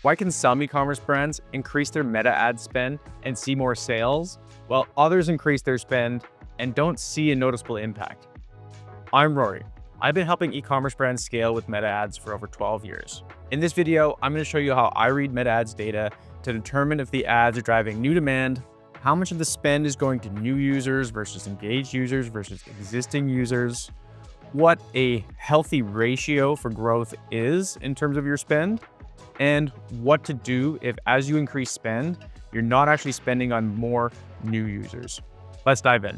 Why can some e-commerce brands increase their meta ad spend and see more sales, while others increase their spend and don't see a noticeable impact? I'm Rory. I've been helping e-commerce brands scale with meta ads for over 12 years. In this video, I'm going to show you how I read meta ads data to determine if the ads are driving new demand, how much of the spend is going to new users versus engaged users versus existing users, what a healthy ratio for growth is in terms of your spend, and what to do if, as you increase spend, you're not actually spending on more new users. Let's dive in.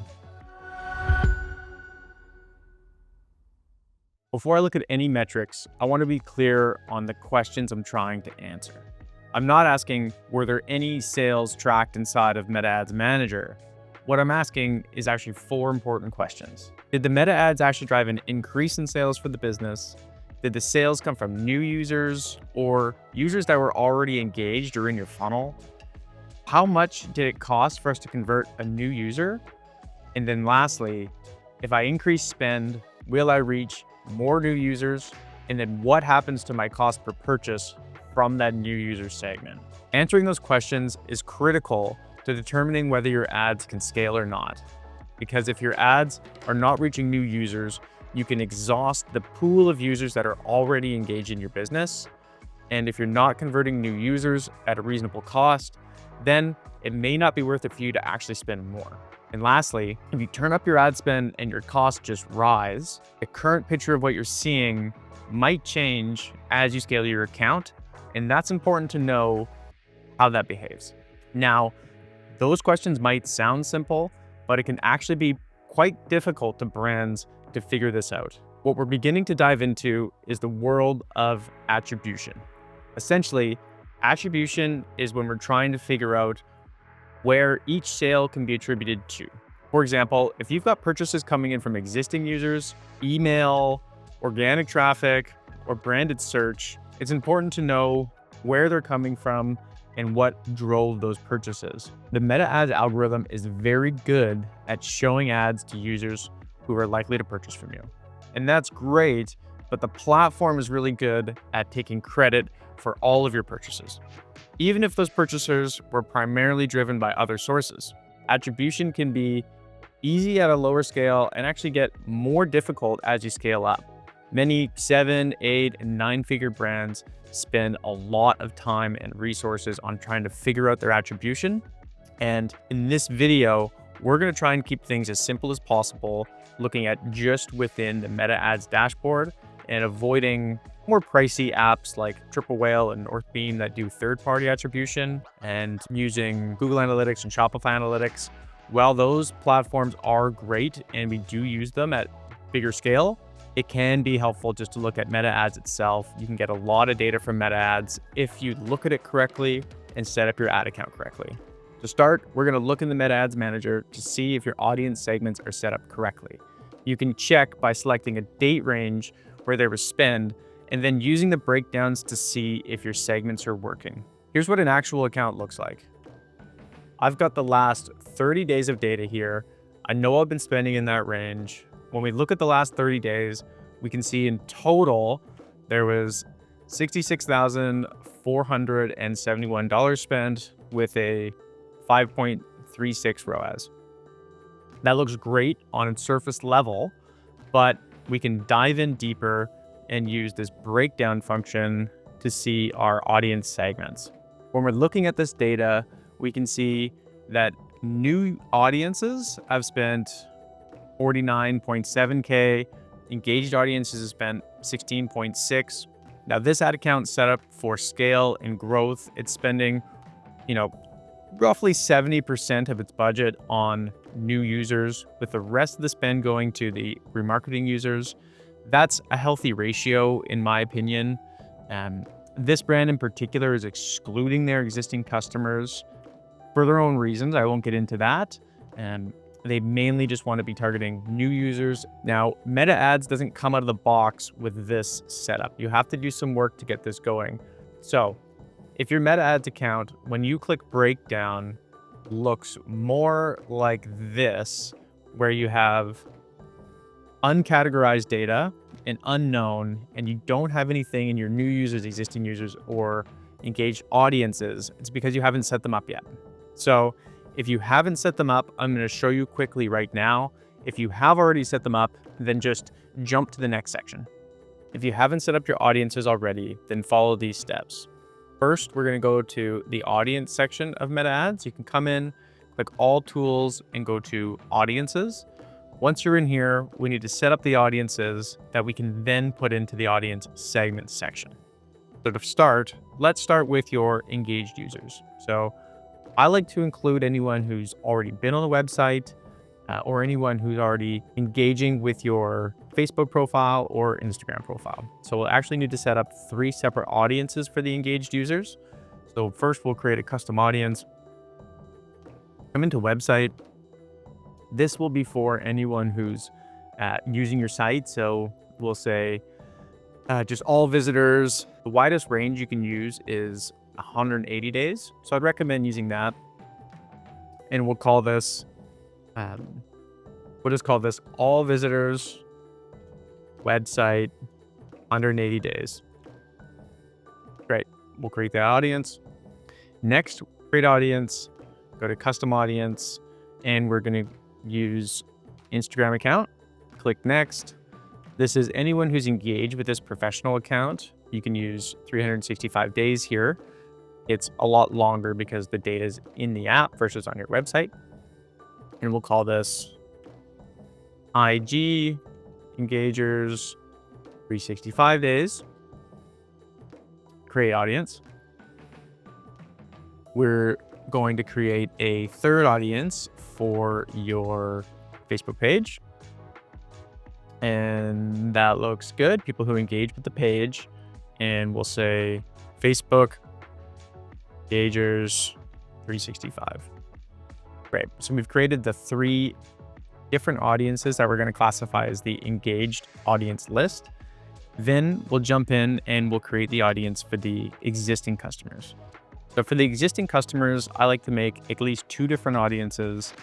Before I look at any metrics, I want to be clear on the questions I'm trying to answer. I'm not asking, were there any sales tracked inside of Meta Ads Manager? What I'm asking is actually 4 important questions. Did the meta ads actually drive an increase in sales for the business? Did the sales come from new users or users that were already engaged or in your funnel? How much did it cost for us to convert a new user? And then lastly, if I increase spend, will I reach more new users? And then what happens to my cost per purchase from that new user segment? Answering those questions is critical to determining whether your ads can scale or not. Because if your ads are not reaching new users, you can exhaust the pool of users that are already engaged in your business. And if you're not converting new users at a reasonable cost, then it may not be worth it for you to actually spend more. And lastly, if you turn up your ad spend and your costs just rise, the current picture of what you're seeing might change as you scale your account. And that's important to know how that behaves. Now, those questions might sound simple, but it can actually be quite difficult to brands to figure this out. What we're beginning to dive into is the world of attribution. Essentially, attribution is when we're trying to figure out where each sale can be attributed to. For example, if you've got purchases coming in from existing users, email, organic traffic, or branded search, it's important to know where they're coming from and what drove those purchases. The meta ads algorithm is very good at showing ads to users who are likely to purchase from you. And that's great, but the platform is really good at taking credit for all of your purchases, even if those purchasers were primarily driven by other sources. Attribution can be easy at a lower scale and actually get more difficult as you scale up. Many 7, 8, and 9-figure brands spend a lot of time and resources on trying to figure out their attribution. And in this video, we're going to try and keep things as simple as possible, looking at just within the meta ads dashboard and avoiding more pricey apps like Triple Whale and Northbeam that do third-party attribution, and using Google Analytics and Shopify Analytics. While those platforms are great and we do use them at bigger scale, it can be helpful just to look at meta ads itself. You can get a lot of data from meta ads if you look at it correctly and set up your ad account correctly. To start, we're going to look in the meta ads manager to see if your audience segments are set up correctly. You can check by selecting a date range where there was spend and then using the breakdowns to see if your segments are working. Here's what an actual account looks like. I've got the last 30 days of data here. I know I've been spending in that range. When we look at the last 30 days, we can see in total, there was $66,471 spent with a 5.36 ROAS. That looks great on a surface level, but we can dive in deeper and use this breakdown function to see our audience segments. When we're looking at this data, we can see that new audiences have spent 49.7K, engaged audiences have spent 16.6. Now this ad account set up for scale and growth, it's spending, roughly 70% of its budget on new users, with the rest of the spend going to the remarketing users. That's a healthy ratio, in my opinion. This brand in particular is excluding their existing customers for their own reasons. I won't get into that. They mainly just want to be targeting new users. Now, meta ads doesn't come out of the box with this setup. You have to do some work to get this going. So if your meta ads account, when you click breakdown, looks more like this, where you have uncategorized data and unknown, and you don't have anything in your new users, existing users, or engaged audiences, it's because you haven't set them up yet. So if you haven't set them up, I'm going to show you quickly right now. If you have already set them up, then just jump to the next section. If you haven't set up your audiences already, then follow these steps. First, we're going to go to the audience section of Meta Ads. You can come in, click all tools, and go to audiences. Once you're in here, we need to set up the audiences that we can then put into the audience segment section. So to start, let's start with your engaged users. So I like to include anyone who's already been on the website or anyone who's already engaging with your Facebook profile or Instagram profile. So we'll actually need to set up 3 separate audiences for the engaged users. So first we'll create a custom audience. Come into website. This will be for anyone who's using your site. So we'll say just all visitors. The widest range you can use is 180 days. So I'd recommend using that. And we'll call this, we'll just call this all visitors website 180 days. Great. We'll create the audience. Next, create audience, go to custom audience, and we're going to use Instagram account. Click next. This is anyone who's engaged with this professional account. You can use 365 days here. It's a lot longer because the data is in the app versus on your website. And we'll call this IG engagers 365 days. Create audience. We're going to create a third audience for your Facebook page. And that looks good. People who engage with the page. And we'll say Facebook engagers 365. Great. So we've created the 3 different audiences that we're going to classify as the engaged audience list. Then we'll jump in and we'll create the audience for the existing customers. So for the existing customers, I like to make at least 2 different audiences.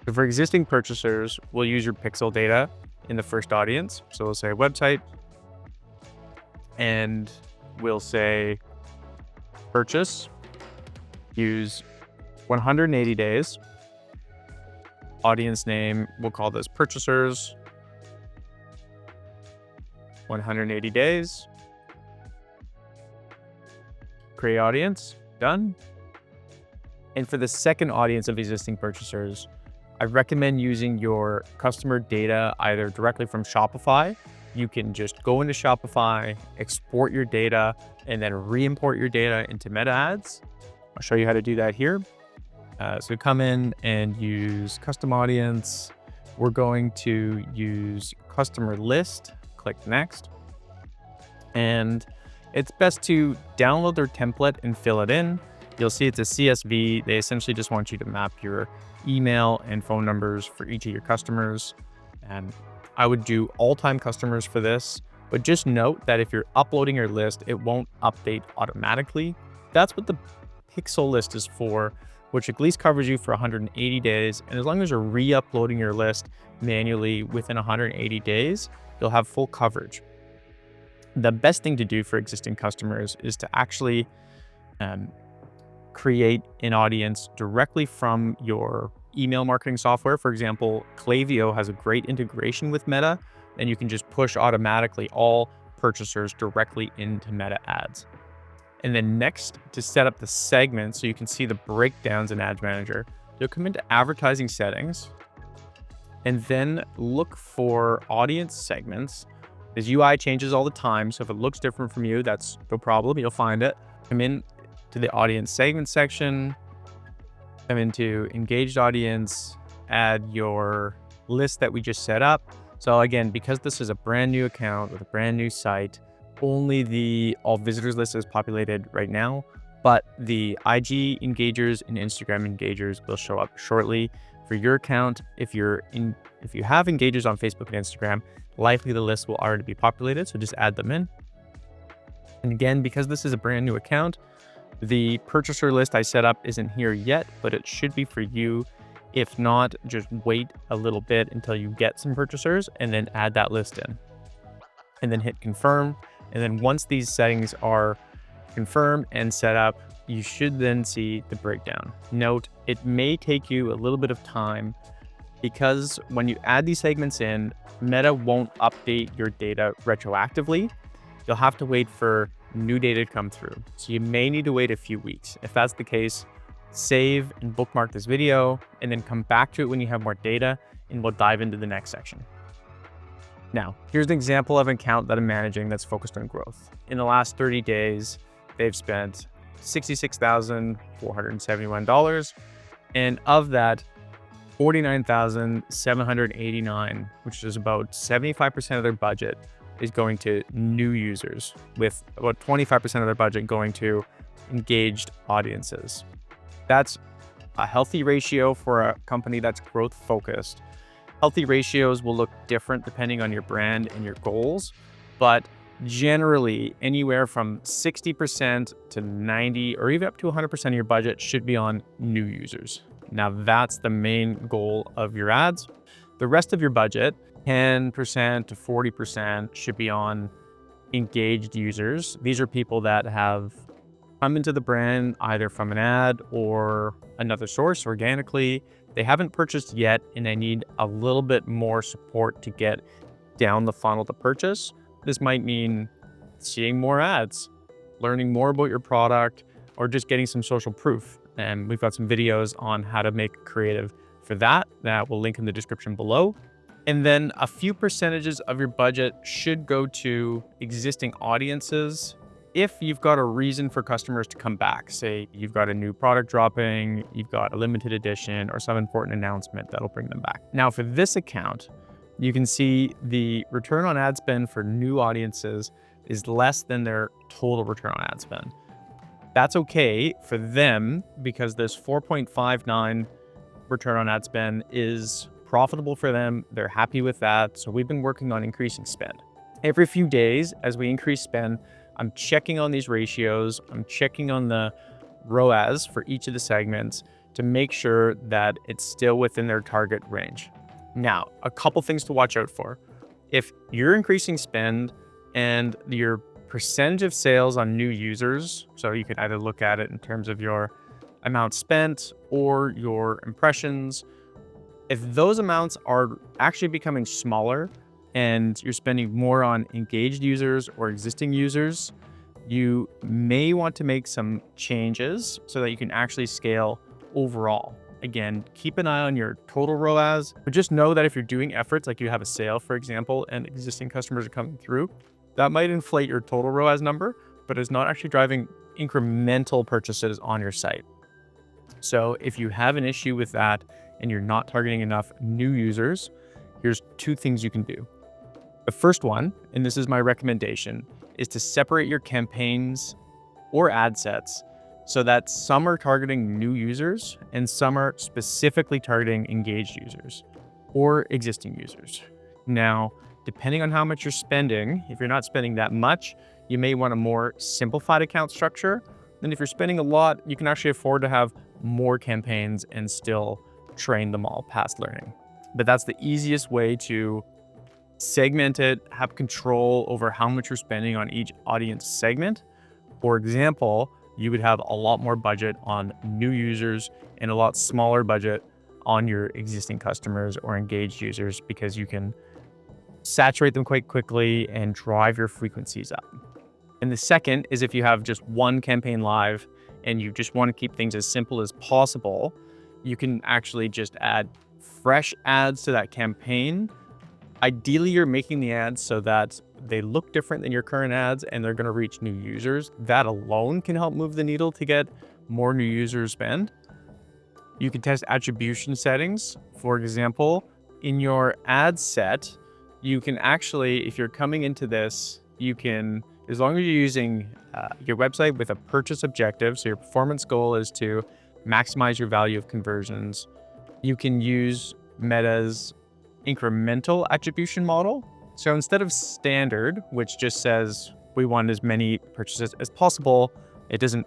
So for existing purchasers, we'll use your pixel data in the first audience. So we'll say website, and we'll say purchase, use 180 days. Audience name, we'll call this purchasers 180 days. Create audience, done. And for the second audience of existing purchasers, I recommend using your customer data either directly from Shopify. You can just go into Shopify, export your data, and then re-import your data into Meta Ads. I'll show you how to do that here. So come in and use custom audience. We're going to use customer list, click next. And it's best to download their template and fill it in. You'll see it's a CSV. They essentially just want you to map your email and phone numbers for each of your customers. And I would do all-time customers for this, but just note that if you're uploading your list, it won't update automatically. That's what the pixel list is for, which at least covers you for 180 days. And as long as you're re-uploading your list manually within 180 days, you'll have full coverage. The best thing to do for existing customers is to actually create an audience directly from your email marketing software. For example, Klaviyo has a great integration with Meta, and you can just push automatically all purchasers directly into Meta Ads. And then next, to set up the segments so you can see the breakdowns in Ads Manager, you'll come into advertising settings and then look for audience segments. This UI changes all the time, so if it looks different from you, that's no problem, you'll find it. Come in to the audience segment section, come into engaged audience, add your list that we just set up. So again, because this is a brand new account with a brand new site, only the all visitors list is populated right now, but the IG engagers and Instagram engagers will show up shortly. For your account, if you have engagers on Facebook and Instagram, likely the list will already be populated, so just add them in. And again, because this is a brand new account, the purchaser list I set up isn't here yet, but it should be for you. If not, just wait a little bit until you get some purchasers and then add that list in. And then hit confirm. And then once these settings are confirm and set up, you should then see the breakdown. Note, it may take you a little bit of time because when you add these segments in, Meta won't update your data retroactively. You'll have to wait for new data to come through. So you may need to wait a few weeks. If that's the case, save and bookmark this video and then come back to it when you have more data, and we'll dive into the next section. Now, here's an example of an account that I'm managing that's focused on growth. In the last 30 days, they've spent $66,471. And of that, 49,789, which is about 75% of their budget, is going to new users, with about 25% of their budget going to engaged audiences. That's a healthy ratio for a company that's growth focused. Healthy ratios will look different depending on your brand and your goals, but generally anywhere from 60% to 90 or even up to 100% of your budget should be on new users. Now that's the main goal of your ads. The rest of your budget, 10% to 40%, should be on engaged users. These are people that have come into the brand either from an ad or another source organically. They haven't purchased yet and they need a little bit more support to get down the funnel to purchase. This might mean seeing more ads, learning more about your product, or just getting some social proof. And we've got some videos on how to make creative for that we'll link in the description below. And then a few percentages of your budget should go to existing audiences if you've got a reason for customers to come back. Say you've got a new product dropping, you've got a limited edition, or some important announcement that'll bring them back. Now for this account, you can see the return on ad spend for new audiences is less than their total return on ad spend. That's okay for them because this 4.59 return on ad spend is profitable for them. They're happy with that. So we've been working on increasing spend. Every few days, as we increase spend, I'm checking on these ratios. I'm checking on the ROAS for each of the segments to make sure that it's still within their target range. Now, a couple things to watch out for. If you're increasing spend and your percentage of sales on new users, so you could either look at it in terms of your amount spent or your impressions, if those amounts are actually becoming smaller and you're spending more on engaged users or existing users, you may want to make some changes so that you can actually scale overall. Again, keep an eye on your total ROAS, but just know that if you're doing efforts, like you have a sale, for example, and existing customers are coming through, that might inflate your total ROAS number, but it's not actually driving incremental purchases on your site. So if you have an issue with that and you're not targeting enough new users, here's two things you can do. The first one, and this is my recommendation, is to separate your campaigns or ad sets so that some are targeting new users and some are specifically targeting engaged users or existing users. Now, depending on how much you're spending, if you're not spending that much, you may want a more simplified account structure. And if you're spending a lot, you can actually afford to have more campaigns and still train them all past learning. But that's the easiest way to segment it, have control over how much you're spending on each audience segment. For example, you would have a lot more budget on new users and a lot smaller budget on your existing customers or engaged users because you can saturate them quite quickly and drive your frequencies up. And the second is if you have just one campaign live and you just want to keep things as simple as possible, you can actually just add fresh ads to that campaign. Ideally, you're making the ads so that they look different than your current ads and they're going to reach new users. That alone can help move the needle to get more new user spend. You can test attribution settings. For example, in your ad set, you can actually, if you're coming into this, you can, as long as you're using your website with a purchase objective, so your performance goal is to maximize your value of conversions, you can use Meta's incremental attribution model. So instead of standard, which just says we want as many purchases as possible, it doesn't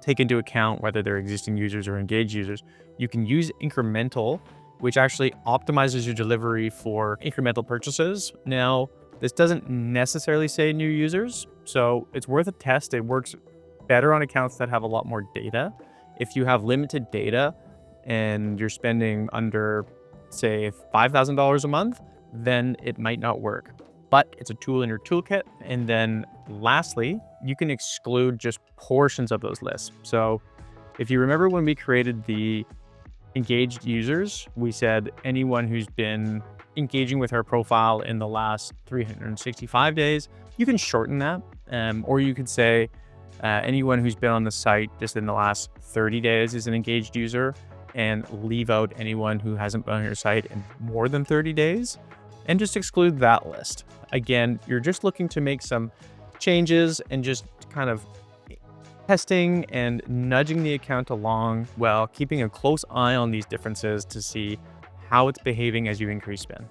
take into account whether they're existing users or engaged users. You can use incremental, which actually optimizes your delivery for incremental purchases. Now, this doesn't necessarily say new users, so it's worth a test. It works better on accounts that have a lot more data. If you have limited data and you're spending under, say, $5,000 a month, then it might not work. But it's a tool in your toolkit. And then lastly, you can exclude just portions of those lists. So if you remember when we created the engaged users, we said anyone who's been engaging with our profile in the last 365 days, you can shorten that. Or you could say anyone who's been on the site just in the last 30 days is an engaged user, and leave out anyone who hasn't been on your site in more than 30 days and just exclude that list. Again, you're just looking to make some changes and just kind of testing and nudging the account along while keeping a close eye on these differences to see how it's behaving as you increase spend.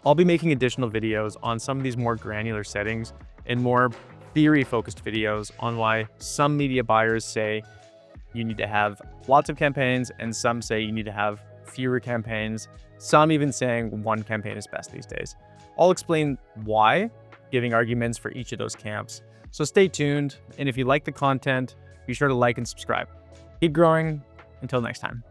I'll be making additional videos on some of these more granular settings and more theory-focused videos on why some media buyers say you need to have lots of campaigns and some say you need to have fewer campaigns, some even saying one campaign is best these days. I'll explain why, giving arguments for each of those camps. So stay tuned, and if you like the content, be sure to like and subscribe. Keep growing. Until next time.